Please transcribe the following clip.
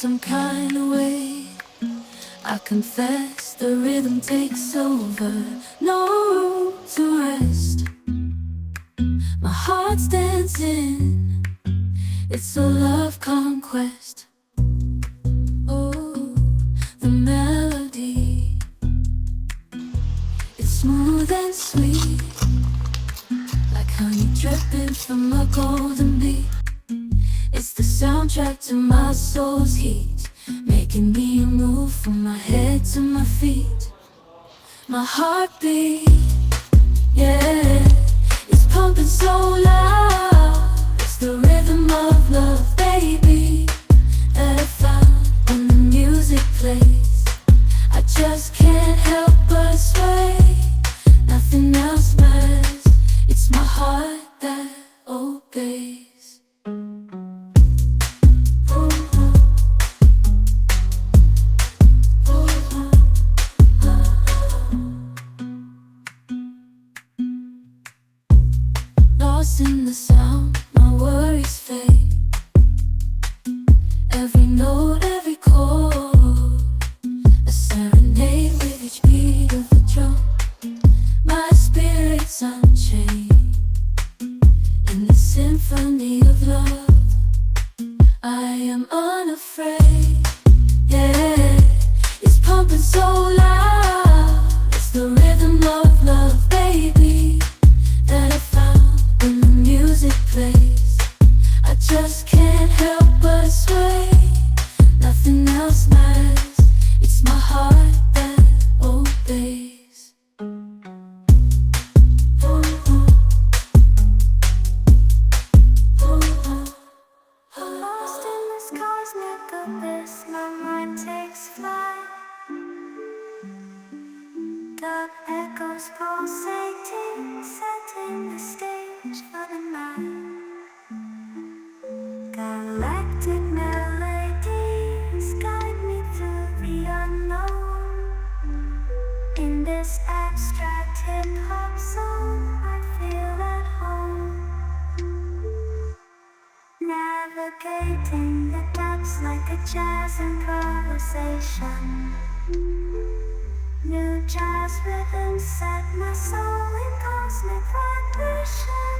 some kind of way. I confess the rhythm takes over, no room to rest. My heart's dancing, it's a love conquest. Oh, the melody, it's smooth and sweet, like honey dripping from a golden bee. It's the soundtrack to my soul's heat, making me move from my head to my feet. My heartbeat, yeah, it's pumping so loud. It's the rhythm of love, baby, that I found when the music plays. I just can't help but sway. Nothing else matters. It's my heart that obeys. Lost in the sound, my worries fade. Every note, every chord, a serenade with each beat of the drum. My spirit's unchained in the symphony of love. I am unafraid, yeah, it's pumping so loud. It's the rhythm of love, baby, that I found when the music plays. I just can't help but sway. Nothing else matters. It's my heart that obeys. Lost in this cosmic abyss, my mind takes flight. Dark echoes pulsating, setting the stage for the night. Galactic melodies guide me through the unknown. In this abstract hip-hop song, I feel at home. Navigating the depths like a jazz improvisation. New jazz rhythms set my soul in cosmic vibration.